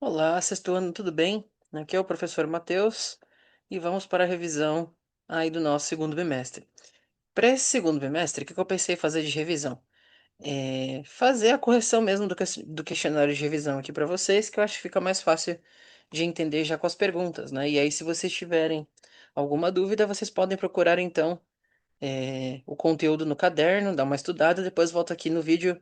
Olá, sexto ano, tudo bem? Aqui é o professor Matheus e vamos para a revisão aí do nosso segundo bimestre. Para esse segundo bimestre, o que eu pensei em fazer de revisão? Fazer a correção mesmo do questionário de revisão aqui para vocês, que eu acho que fica mais fácil de entender já com as perguntas, né? E aí, se vocês tiverem alguma dúvida, vocês podem procurar então o conteúdo no caderno, dar uma estudada, depois volta aqui no vídeo,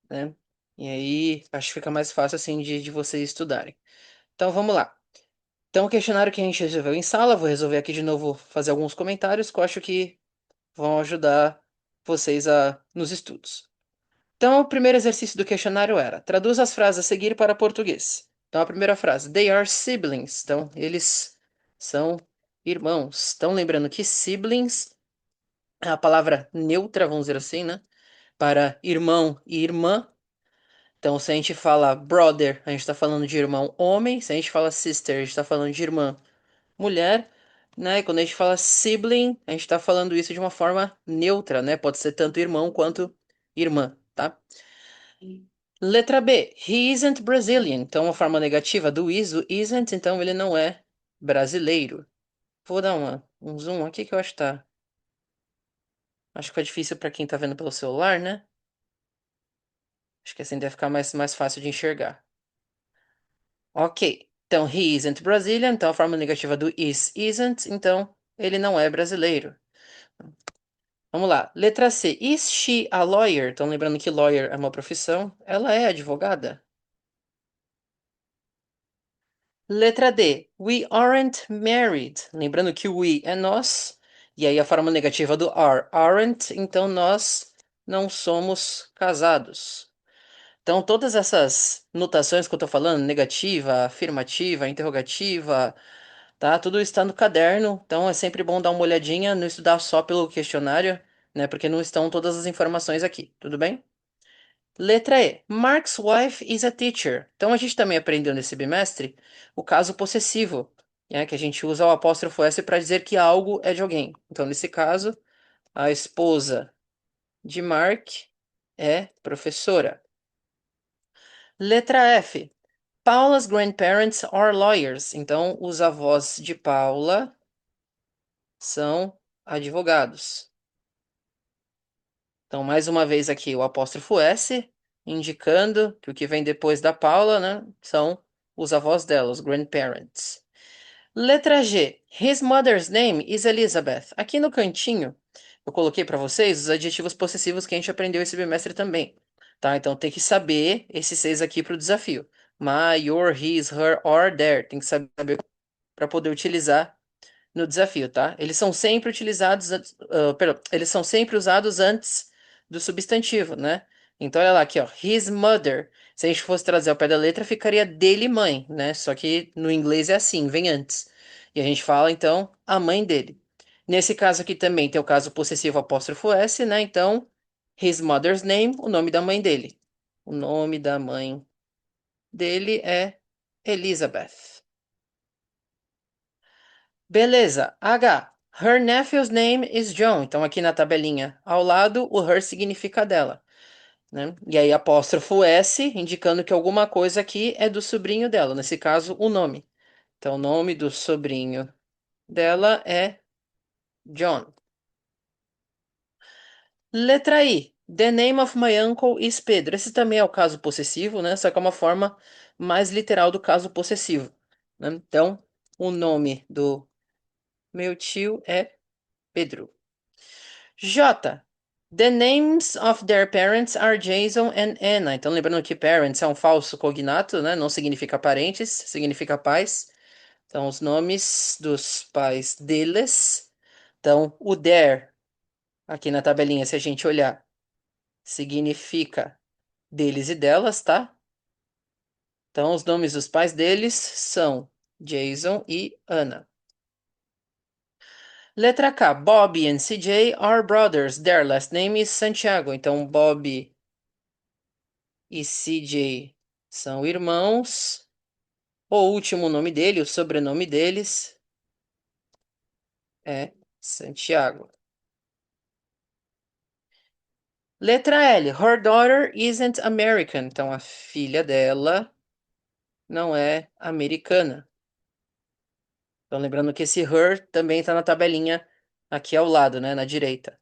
né? E aí, acho que fica mais fácil assim de vocês estudarem. Então vamos lá. Então, o questionário que a gente resolveu em sala, vou resolver aqui de novo fazer alguns comentários que eu acho que vão ajudar vocês nos estudos. Então, o primeiro exercício do questionário era: traduz as frases a seguir para português. Então, a primeira frase: They are siblings. Então, eles são irmãos. Então, lembrando que siblings é a palavra neutra, vamos dizer assim, né? Para irmão e irmã. Então, se a gente fala brother, a gente está falando de irmão homem. Se a gente fala sister, a gente está falando de irmã mulher, né? E quando a gente fala sibling, a gente tá falando isso de uma forma neutra, né? Pode ser tanto irmão quanto irmã, tá? Letra B, he isn't Brazilian. Então, a forma negativa do o isn't, então ele não é brasileiro. Vou dar um zoom aqui que eu acho que tá. Acho que foi difícil para quem tá vendo pelo celular, né? Acho que assim deve ficar mais fácil de enxergar. Ok. Então, he isn't Brazilian. Então, a forma negativa do isn't. Então, ele não é brasileiro. Vamos lá. Letra C. Is she a lawyer? Então, lembrando que lawyer é uma profissão. Ela é advogada? Letra D. We aren't married. Lembrando que o we é nós. E aí a forma negativa do aren't. Então, nós não somos casados. Então, todas essas notações que eu tô falando, negativa, afirmativa, interrogativa, tá? Tudo está no caderno. Então, é sempre bom dar uma olhadinha, não estudar só pelo questionário, né? Porque não estão todas as informações aqui, tudo bem? Letra E. Mark's wife is a teacher. Então a gente também aprendeu nesse bimestre o caso possessivo, né, que a gente usa o apóstrofo S para dizer que algo é de alguém. Então, nesse caso, a esposa de Mark é professora. Letra F. Paula's grandparents are lawyers. Então, os avós de Paula são advogados. Então, mais uma vez aqui o apóstrofo S, indicando que o que vem depois da Paula, né, são os avós dela, os grandparents. Letra G. His mother's name is Elizabeth. Aqui no cantinho, eu coloquei para vocês os adjetivos possessivos que a gente aprendeu esse bimestre também. Tá? Então tem que saber esses seis aqui para o desafio. My, your, his, her, or, their. Tem que saber para poder utilizar no desafio, tá? Eles são sempre utilizados, perdão, eles são sempre usados antes do substantivo, né? Então, olha lá aqui, ó, his mother. Se a gente fosse trazer ao pé da letra, ficaria dele mãe, né? Só que no inglês é assim, vem antes. E a gente fala, então, a mãe dele. Nesse caso aqui também tem o caso possessivo apóstrofo S, né? Então, his mother's name, o nome da mãe dele. O nome da mãe dele é Elizabeth. Beleza. H. Her nephew's name is John. Então, aqui na tabelinha ao lado, o her significa dela, né? E aí, apóstrofo S, indicando que alguma coisa aqui é do sobrinho dela. Nesse caso, o nome. Então, o nome do sobrinho dela é John. Letra I. The name of my uncle is Pedro. Esse também é o caso possessivo, né? Só que é uma forma mais literal do caso possessivo, né? Então, o nome do meu tio é Pedro. J. The names of their parents are Jason and Anna. Então, lembrando que parents é um falso cognato, né? Não significa parentes, significa pais. Então, os nomes dos pais deles. Então, o their, aqui na tabelinha, se a gente olhar, significa deles e delas, tá? Então, os nomes dos pais deles são Jason e Anna. Letra K. Bobby and CJ are brothers. Their last name is Santiago. Então, Bob e CJ são irmãos. O último nome dele, o sobrenome deles é Santiago. Letra L. Her daughter isn't American. Então, a filha dela não é americana. Então, lembrando que esse her também está na tabelinha aqui ao lado, né, na direita.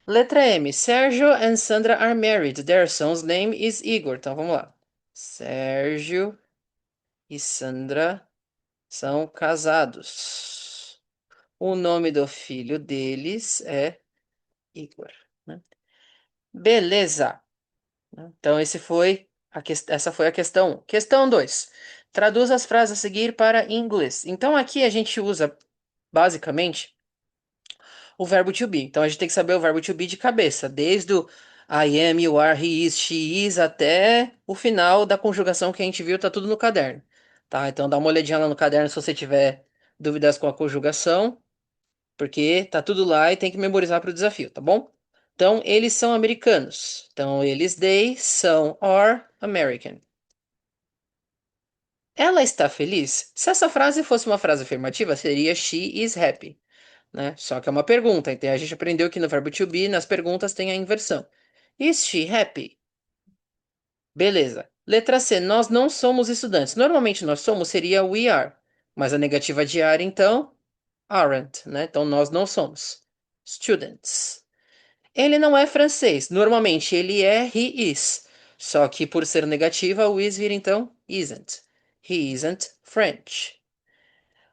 Letra M. Sergio and Sandra are married. Their son's name is Igor. Então, vamos lá. Sérgio e Sandra são casados. O nome do filho deles é Igor, né? Beleza. Então, essa foi a questão 1. Questão 2. Traduz as frases a seguir para inglês. Então, aqui a gente usa, basicamente, o verbo to be. Então, a gente tem que saber o verbo to be de cabeça, desde o I am, you are, he is, she is, até o final da conjugação que a gente viu, tá tudo no caderno. Tá? Então, dá uma olhadinha lá no caderno se você tiver dúvidas com a conjugação, porque tá tudo lá e tem que memorizar para o desafio, tá bom? Então, eles são americanos. Então, they são, are American. Ela está feliz? Se essa frase fosse uma frase afirmativa, seria she is happy, né? Só que é uma pergunta. Então, a gente aprendeu que no verbo to be, nas perguntas tem a inversão. Is she happy? Beleza. Letra C. Nós não somos estudantes. Normalmente nós somos seria we are. Mas a negativa de are, então, aren't, né? Então, nós não somos students. Ele não é francês. Normalmente ele é he is. Só que por ser negativa, o is vira então isn't. He isn't French.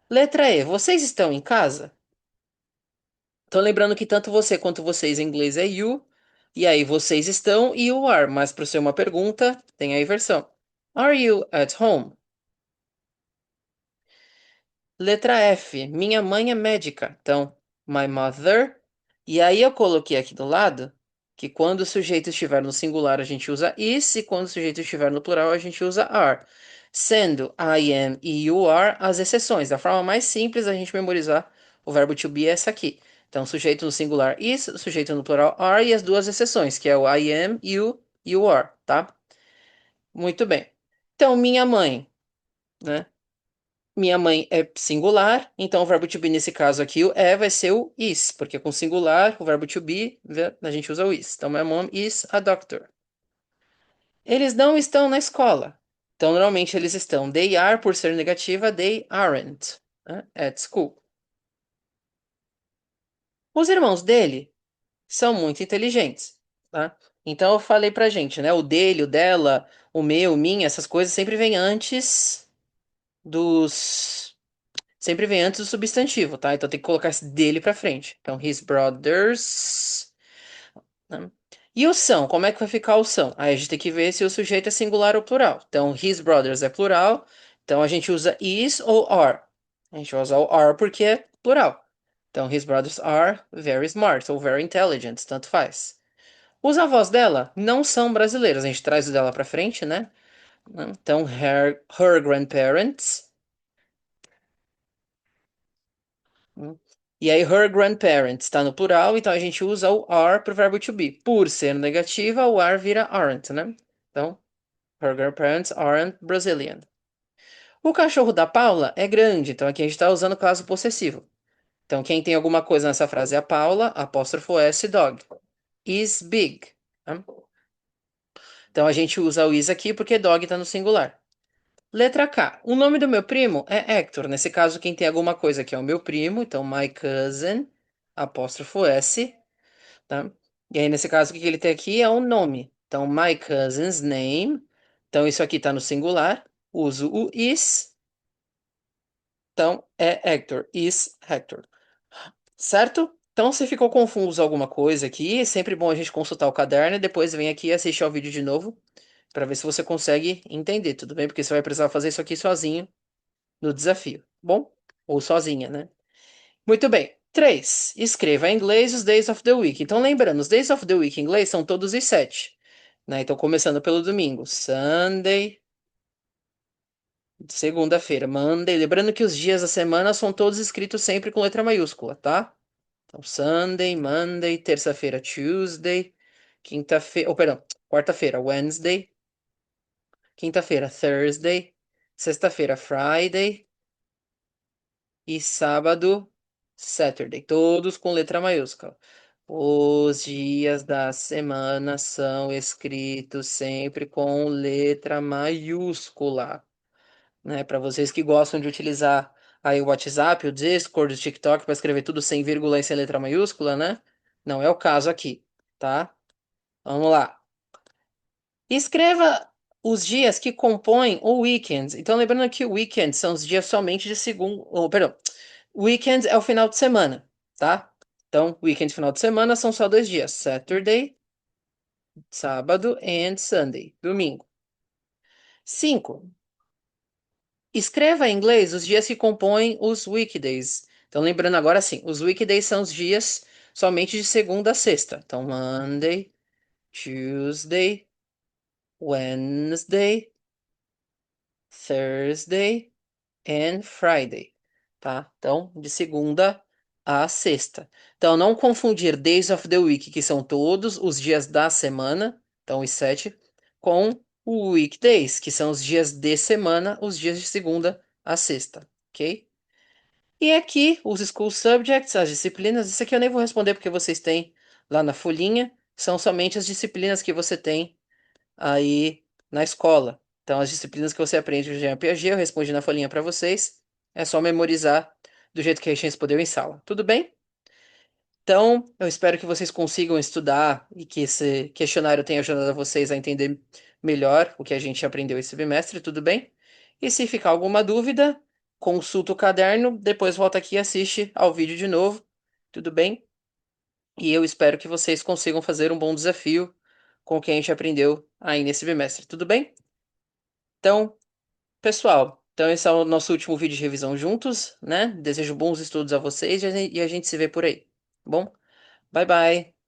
Letra E. Vocês estão em casa? Então lembrando que tanto você quanto vocês em inglês é you. E aí vocês estão e you are. Mas para ser uma pergunta, tem a inversão. Are you at home? Letra F. Minha mãe é médica. Então, my mother. E aí eu coloquei aqui do lado que quando o sujeito estiver no singular a gente usa is e quando o sujeito estiver no plural a gente usa are. Sendo I am e you are as exceções. Da forma mais simples a gente memorizar o verbo to be é essa aqui. Então, sujeito no singular is, sujeito no plural are e as duas exceções, que é o I am, you are, tá? Muito bem. Então, minha mãe, né? Minha mãe é singular, então o verbo to be nesse caso aqui, o é vai ser o is, porque com singular, o verbo to be, a gente usa o is. Então, my mom is a doctor. Eles não estão na escola. Então, normalmente eles estão. They are, por ser negativa, they aren't, né, at school. Os irmãos dele são muito inteligentes, tá? Então, eu falei pra gente, né? O dele, o dela, o meu, o minha, essas coisas sempre vêm antes dos sempre vem antes do substantivo, tá? Então tem que colocar esse dele pra frente. Então, his brothers. Né? E o são, como é que vai ficar o são? Aí a gente tem que ver se o sujeito é singular ou plural. Então, his brothers é plural. Então a gente usa is ou are. A gente vai usar o are porque é plural. Então, his brothers are very smart ou very intelligent, tanto faz. Os avós dela não são brasileiros. A gente traz o dela pra frente, né? Então, her grandparents. Hum. E aí, her grandparents está no plural, então a gente usa o are para o verbo to be. Por ser negativa, o are vira aren't, né? Então, her grandparents aren't Brazilian. O cachorro da Paula é grande, então aqui a gente está usando o caso possessivo. Então, quem tem alguma coisa nessa frase é a Paula, apóstrofo S, dog. Is big. Né? Então, a gente usa o is aqui porque dog está no singular. Letra K. O nome do meu primo é Hector. Nesse caso, quem tem alguma coisa aqui é o meu primo, então my cousin, apóstrofo S, tá? E aí, nesse caso, o que ele tem aqui é o nome. Então, my cousin's name. Então, isso aqui está no singular. Uso o is. Então, é Hector. Is Hector. Certo? Então, se ficou confuso alguma coisa aqui, é sempre bom a gente consultar o caderno e depois vem aqui e assistir ao vídeo de novo para ver se você consegue entender, tudo bem? Porque você vai precisar fazer isso aqui sozinho no desafio, bom? Ou sozinha, né? Muito bem. 3. Escreva em inglês os days of the week. Então, lembrando, os days of the week em inglês são todos os 7. Né? Então, começando pelo domingo. Sunday. Segunda-feira. Monday. Lembrando que os dias da semana são todos escritos sempre com letra maiúscula, tá? Então, Sunday, Monday. Terça-feira, Tuesday. Quinta-feira. Oh, perdão. Quarta-feira, Wednesday. Quinta-feira, Thursday. Sexta-feira, Friday. E sábado, Saturday. Todos com letra maiúscula. Os dias da semana são escritos sempre com letra maiúscula, né? Para vocês que gostam de utilizar aí o WhatsApp, o Discord, o TikTok para escrever tudo sem vírgula e sem letra maiúscula, né? Não é o caso aqui, tá? Vamos lá. Escreva os dias que compõem o weekend. Então, lembrando que o weekend são os dias somente de segundo. Oh, perdão. Weekend é o final de semana, tá? Então, weekend e final de semana são só 2 dias: Saturday, sábado, and Sunday, domingo. 5. Escreva em inglês os dias que compõem os weekdays. Então, lembrando agora sim, os weekdays são os dias somente de segunda a sexta. Então, Monday, Tuesday, Wednesday, Thursday and Friday, tá? Então, de segunda a sexta. Então, não confundir Days of the Week, que são todos os dias da semana, então os 7, com o Weekdays, que são os dias de semana, os dias de segunda a sexta, ok? E aqui, os School Subjects, as disciplinas, isso aqui eu nem vou responder porque vocês têm lá na folhinha, são somente as disciplinas que você tem aí na escola. Então, as disciplinas que você aprende de Jean Piaget, eu respondi na folhinha para vocês. É só memorizar do jeito que a gente respondeu em sala. Tudo bem? Então, eu espero que vocês consigam estudar e que esse questionário tenha ajudado vocês a entender melhor o que a gente aprendeu esse bimestre, tudo bem? E se ficar alguma dúvida, consulta o caderno, depois volta aqui e assiste ao vídeo de novo, tudo bem? E eu espero que vocês consigam fazer um bom desafio com o que a gente aprendeu aí nesse bimestre, tudo bem? Então, pessoal, então esse é o nosso último vídeo de revisão juntos, né? Desejo bons estudos a vocês e a gente se vê por aí, tá bom? Bye bye!